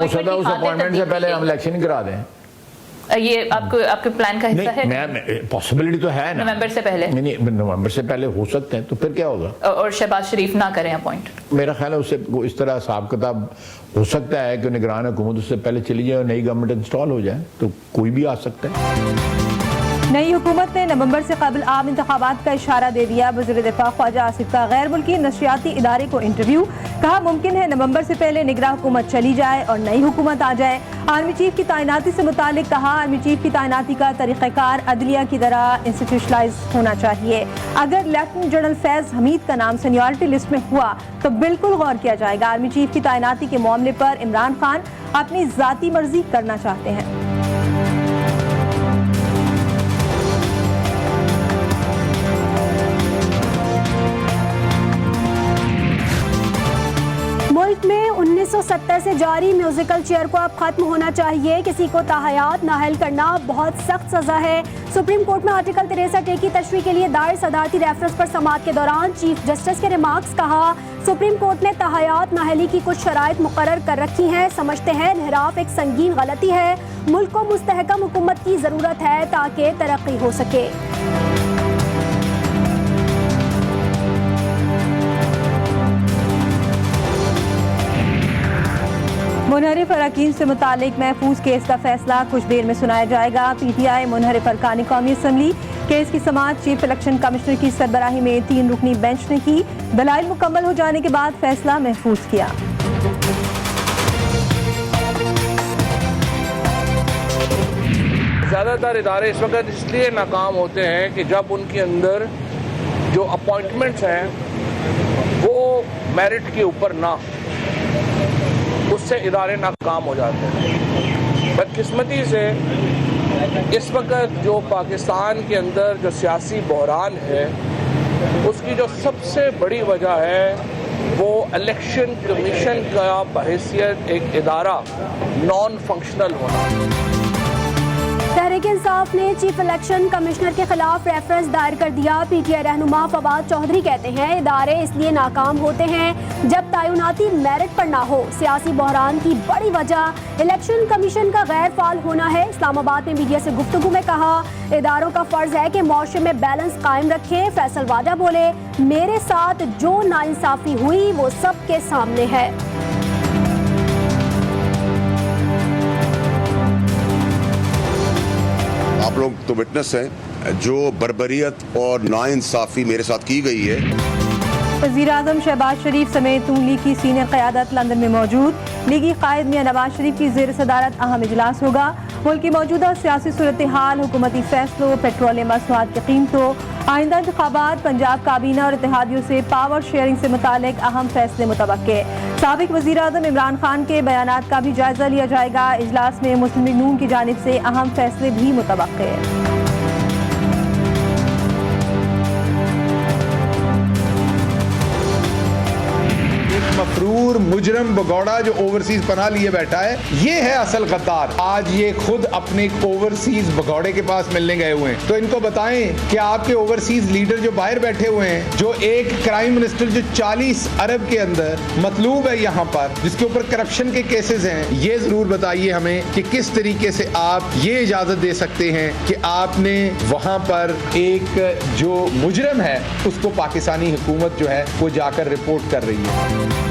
सकता है उस अपॉइंटमेंट से पहले हम इलेक्शन ही करा दें। ये आपके प्लान का हिस्सा है? मैं पॉसिबिलिटी तो है ना, नवंबर से पहले। नहीं, नवंबर से पहले हो सकता है, तो फिर क्या होगा? और शहबाज शरीफ ना करें अपॉइंट? मेरा ख्याल है उससे इस तरह हिसाब किताब हो सकता है कि निगरान हुकूमत उससे पहले चली जाए और नई गवर्नमेंट इंस्टॉल हो जाए, तो कोई भी आ सकता है। नई हुकूमत ने नवंबर से कबल आम इंतखाबात का इशारा दे दिया। वज़ीर दिफा ख्वाजा आसिफ का गैर मुल्की नशियाती इदारे को इंटरव्यू, कहा मुमकिन है नवंबर से पहले निगरान हुकूमत चली जाए और नई हुकूमत आ जाए। आर्मी चीफ की तैनाती से मुतालिक कहा, आर्मी चीफ की तैनाती का तरीक़ाकार अदलिया की तरह इंस्टीट्यूशनलाइज होना चाहिए। अगर लेफ्टिनेंट जनरल फैज़ हमीद का नाम सीनियरिटी लिस्ट में हुआ तो बिल्कुल गौर किया जाएगा। आर्मी चीफ की तैनाती के मामले पर इमरान खान अपनी ज़ाती मर्जी करना चाहते हैं। मुल्क में 1970 से जारी म्यूजिकल चेयर को अब खत्म होना चाहिए। किसी को ताहयात नाअहल करना बहुत सख्त सजा है। सुप्रीम कोर्ट में आर्टिकल 63A की तशरीह के लिए दायर सदारती रेफरेंस पर समाअत के दौरान चीफ जस्टिस के रिमार्क्स, कहा सुप्रीम कोर्ट ने ताहयात नाअहली की कुछ शराइत मुकर्रर कर रखी हैं। समझते हैं इन्हिराफ एक संगीन गलती है। मुल्क को मुस्तहकम हुकूमत की ज़रूरत है ताकि तरक्की हो सके। मुनहरिफ अरकान से मुतालिक महफूज केस का फैसला कुछ देर में सुनाया जाएगा। PTI मुनहरिफ अरकान कौमी असम्बली केस की समाअत चीफ इलेक्शन कमिश्नर की सरबराही में 3 रुकनी बेंच ने की। दलाइल मुकम्मल हो जाने के बाद फैसला महफूज किया। ज़्यादातर इदारे इस वक्त इसलिए नाकाम होते हैं कि जब उनके अंदर जो अपॉइंटमेंट्स हैं वो मेरिट के ऊपर ना, उससे इदारे नाकाम हो जाते हैं। बदकिस्मती से इस वक्त जो पाकिस्तान के अंदर जो सियासी बहरान है उसकी जो सबसे बड़ी वजह है वो इलेक्शन कमीशन का बहैसियत एक इदारा नॉन फंक्शनल होना। तहरीक इंसाफ ने चीफ इलेक्शन कमिश्नर के खिलाफ रेफरेंस दायर कर दिया। PTI रहनुमा फवाद चौधरी कहते हैं इदारे इसलिए नाकाम होते हैं जब तयनाती मेरिट पर ना हो। सियासी बहरान की बड़ी वजह इलेक्शन कमीशन का गैर फाल होना है। इस्लामाबाद में मीडिया से गुफ्तगू में कहा इदारों का फर्ज है कि मुआशरे में बैलेंस कायम रखें। फैसल वाजा बोले मेरे साथ जो नाइंसाफी हुई वो सबके सामने है। आप लोग तो विटनेस हैं जो बर्बरियत और नाइंसाफी मेरे साथ की गई है। वज़ीर आज़म शहबाज शरीफ समेत नून लीग की सीनियर क़यादत लंदन में मौजूद। लीगी कायद मियां नवाज शरीफ की ज़ेर सदारत अहम इजलास होगा। मुल्क की मौजूदा सियासी सूरत हाल, हुकूमती फैसलों, पेट्रोलियम मसनूआत की कीमतों, आइंदा इंतखाबात, पंजाब काबीना और इत्तेहादियों से पावर शेयरिंग से मुतालिक अहम फैसले मुतवक्के। साबिक वज़ीर आज़म इमरान खान के बयानात का भी जायजा लिया जाएगा। इजलास में मुस्लिम लीग नून की जानिब से अहम फैसले भी मुतवक्के। मफरूर मुजरम भगौड़ा जो ओवरसीज पनाह लिए बैठा है, ये है असल गद्दार। आज ये खुद अपने ओवरसीज भगौड़े के पास मिलने गए हुए हैं। तो इनको बताएं कि आपके ओवरसीज लीडर जो बाहर बैठे हुए हैं, जो एक क्राइम मिनिस्टर जो 40 अरब के अंदर मतलूब है यहाँ पर, जिसके ऊपर करप्शन के केसेस हैं, ये जरूर बताइए हमें कि किस तरीके से आप ये इजाजत दे सकते हैं कि आपने वहां पर एक जो मुजरम है उसको पाकिस्तानी हुकूमत जो है वो जाकर रिपोर्ट कर रही है।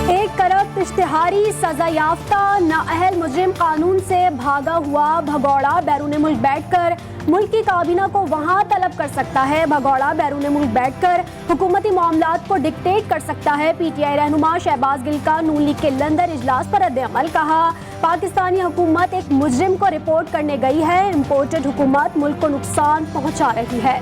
एक करप्ट इश्तिहारी सजा याफ्ता नाअहल मुजरिम कानून से भागा हुआ भगौड़ा बैरून मुल्क बैठकर मुल्क की काबीना को वहां तलब कर सकता है। भगौड़ा बैरून मुल्क बैठकर हुकूमती मामलात को डिक्टेट कर सकता है। PTI रहनुमा शहबाज गिल का नून लीग के लंदन इजलास पर रद्द-ए-अमल, कहा पाकिस्तानी हुकूमत एक मुजरिम को रिपोर्ट करने गई है। इम्पोर्टेड हुकूमत मुल्क को नुकसान पहुंचा रही है।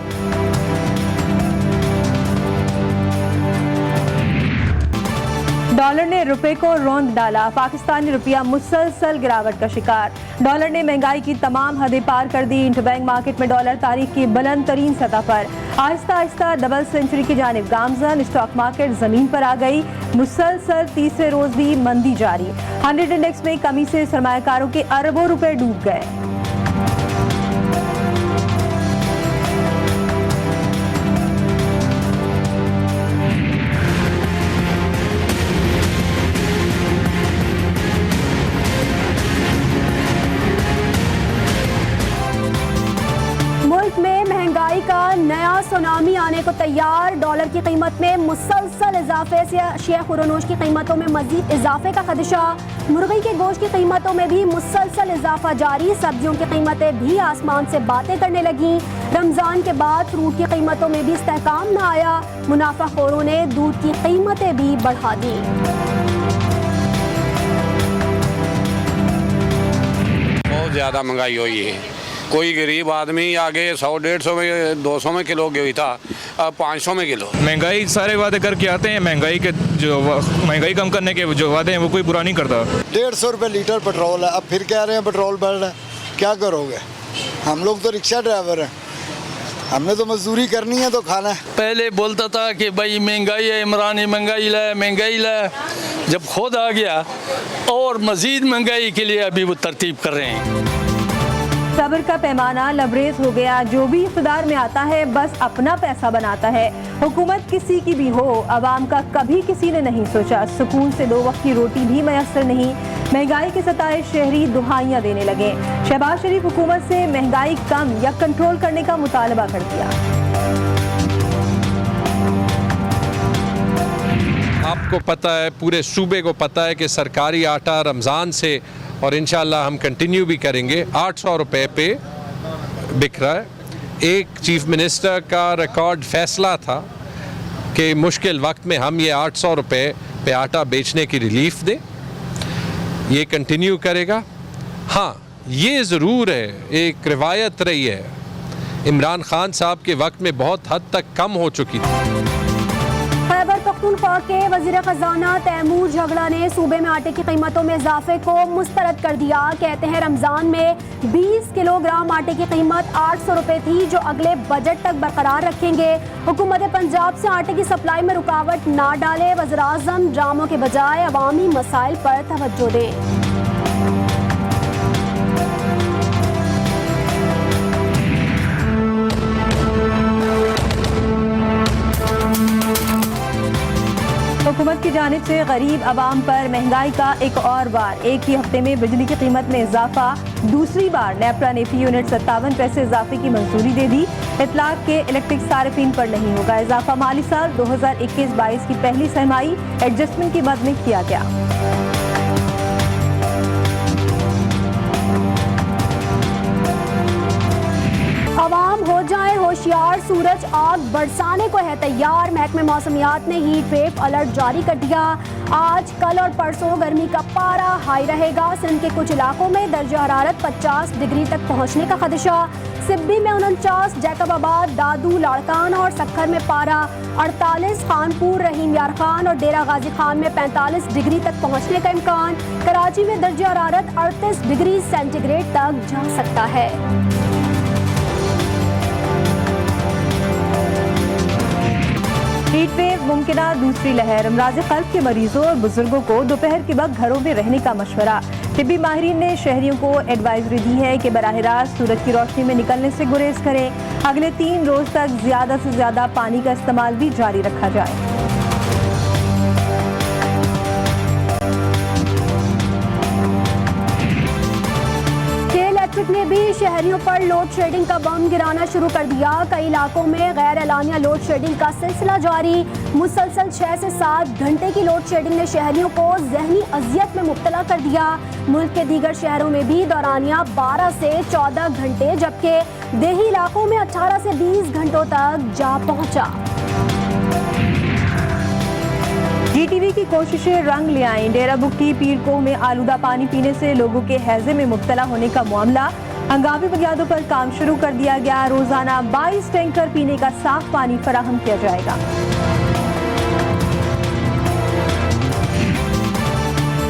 डॉलर ने रुपए को रौंद डाला। पाकिस्तानी रुपया मुसलसल गिरावट का शिकार। डॉलर ने महंगाई की तमाम हदें पार कर दी। इंटरबैंक मार्केट में डॉलर तारीख की बुलंद तरीन सतह पर आहिस्ता आहिस्ता डबल सेंचुरी की जानिब गामजन। स्टॉक मार्केट जमीन पर आ गई। मुसलसल तीसरे रोज भी मंदी जारी। 100 इंडेक्स में कमी से सरमायाकारों के अरबों रुपए डूब गए। को तैयार। डॉलर की कीमत में मुसलसल इजाफे से अशिया खुरोनोश की कीमतों में मजीद इजाफे का खदशा। मुर्गी के गोश्त की कीमतों में भी मुसलसल इजाफा जारी। सब्जियों की कीमतें भी आसमान से बातें करने लगी। रमजान के बाद फ्रूट की कीमतों में भी इस्तेहकाम न आया। मुनाफाखोरों ने दूध की कीमतें भी बढ़ा दी। बहुत ज़्यादा महंगाई हुई है। कोई गरीब आदमी आगे 100-150 में 200 में किलो गेहूं था, अब 500 में किलो। महंगाई सारे वादे करके आते हैं, महंगाई कम करने के जो वादे हैं वो कोई पूरा नहीं करता। 150 रुपये लीटर पेट्रोल है, अब फिर कह रहे हैं पेट्रोल बढ़ रहा है। क्या करोगे? हम लोग तो रिक्शा ड्राइवर हैं, हमने तो मजदूरी करनी है तो खाना है। पहले बोलता था कि भाई महंगाई है, इमरान महंगाई लाए, जब खुद आ गया और मजीद महंगाई के लिए अभी वो तरतीब कर रहे हैं। सब्र का पैमाना लबरेज हो गया। जो भी इक़्तिदार में आता है बस अपना पैसा बनाता है। हुकूमत किसी की भी हो, अवाम का कभी किसी ने नहीं सोचा। सुकून से 2 वक्त की रोटी भी मैसर नहीं। महंगाई के सताए शहरी दुहाइयाँ देने लगे। शहबाज शरीफ हुकूमत से महंगाई कम या कंट्रोल करने का मुतालबा कर दिया। आपको पता है, पूरे सूबे को पता है कि सरकारी आटा रमज़ान से और इंशाल्लाह हम कंटिन्यू भी करेंगे 800 रुपये पे बिक रहा है। एक चीफ मिनिस्टर का रिकॉर्ड फैसला था कि मुश्किल वक्त में हम ये 800 रुपये पे आटा बेचने की रिलीफ दें। ये कंटिन्यू करेगा। हाँ, ये ज़रूर है, एक रिवायत रही है, इमरान खान साहब के वक्त में बहुत हद तक कम हो चुकी थी। खैबर पख्तूनख्वा के वज़ीर ख़जाना तैमूर झगड़ा ने सूबे में आटे की कीमतों में इजाफे को मुस्तरद कर दिया। कहते हैं रमज़ान में 20 किलोग्राम आटे की कीमत 800 रुपये थी, जो अगले बजट तक बरकरार रखेंगे। हुकूमत पंजाब से आटे की सप्लाई में रुकावट ना डाले। वज़ीर-ए-आज़म ड्रामों के बजाय अवामी मसाइल पर तवज्जो दें। हुकूमत की जानिब से गरीब आवाम पर महंगाई का एक और बार। एक ही हफ्ते में बिजली की कीमत में इजाफा। दूसरी बार नेपरा ने फी यूनिट 57 पैसे इजाफे की मंजूरी दे दी। इतलाक के इलेक्ट्रिक सारिफीन पर नहीं होगा इजाफा। माली साल 2021-22 की पहली सरमाई एडजस्टमेंट की मद में किया गया। अवाम हो जाए होशियार, सूरज आग बरसाने को है तैयार। महकमे मौसमियात ने हीट वेव अलर्ट जारी कर दिया। आज, कल और परसों गर्मी का पारा हाई रहेगा। सिंध के कुछ इलाकों में दर्जा हरारत 50 डिग्री तक पहुंचने का खदशा। सिब्बी में 49, जैकबाबाद, दादू, लाड़कान और सक्खर में पारा 48, खानपुर, रहीम यार खान और डेरा गाजी खान में 45 डिग्री तक पहुंचने का इम्कान। कराची में दर्जा हरारत 38 डिग्री सेंटीग्रेड तक जा सकता है। हीट वेव मुमकिना दूसरी लहर। अमराज़ क़ल्ब के मरीजों और बुजुर्गों को दोपहर के वक्त घरों में रहने का मशवरा। तिब्बी माहिरीन ने शहरियों को एडवाइजरी दी है कि बराह रास्त सूरज की रोशनी में निकलने से गुरेज करें। अगले 3 रोज तक ज्यादा से ज्यादा पानी का इस्तेमाल भी जारी रखा जाए। ने भी शहरियों पर लोड शेडिंग का बम गिराना शुरू कर दिया। कई इलाकों में गैर एलानिया लोड शेडिंग का सिलसिला जारी। मुसलसल 6 से 7 घंटे की लोड शेडिंग ने शहरियों को जहनी अजियत में मुब्तला कर दिया। मुल्क के दीगर शहरों में भी दौरानिया 12 से 14 घंटे, जबकि देही इलाकों में 18 से 20 घंटों तक जा पहुंचा। GTV की कोशिशें रंग ले आईं। डेरा बुक्की पीरकोह में आलूदा पानी पीने से लोगों के हैजे में मुब्तला होने का मामला। हंगामी बुनियादों पर काम शुरू कर दिया गया। रोजाना 22 टैंकर पीने का साफ पानी फराहम किया जाएगा।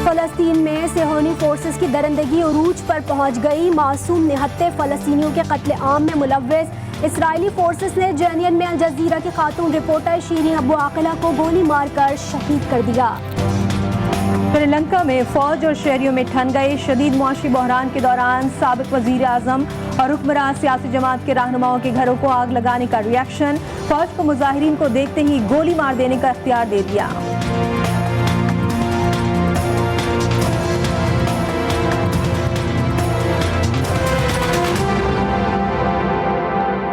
फलस्तीन में सेहोनी फोर्सेस की दरिंदगी उरूज पर पहुंच गई। मासूम निहत्ते फलस्तीनियों के कत्ले आम में मुलव्वस इसराइली फोर्सेस ने जेनियन में अल जजीरा की खातून रिपोर्टर शीरीन अबू आकिला को गोली मारकर शहीद कर दिया। श्रीलंका में फौज और शहरियों में ठन गए। शदीद मुआशी बहरान के दौरान साबिक वजीर आजम और हुक्मरान सियासी जमात के रहनुमाओं के घरों को आग लगाने का रिएक्शन। फौज को मुजाहिरीन को देखते ही गोली मार देने का इख्तियार दे दिया।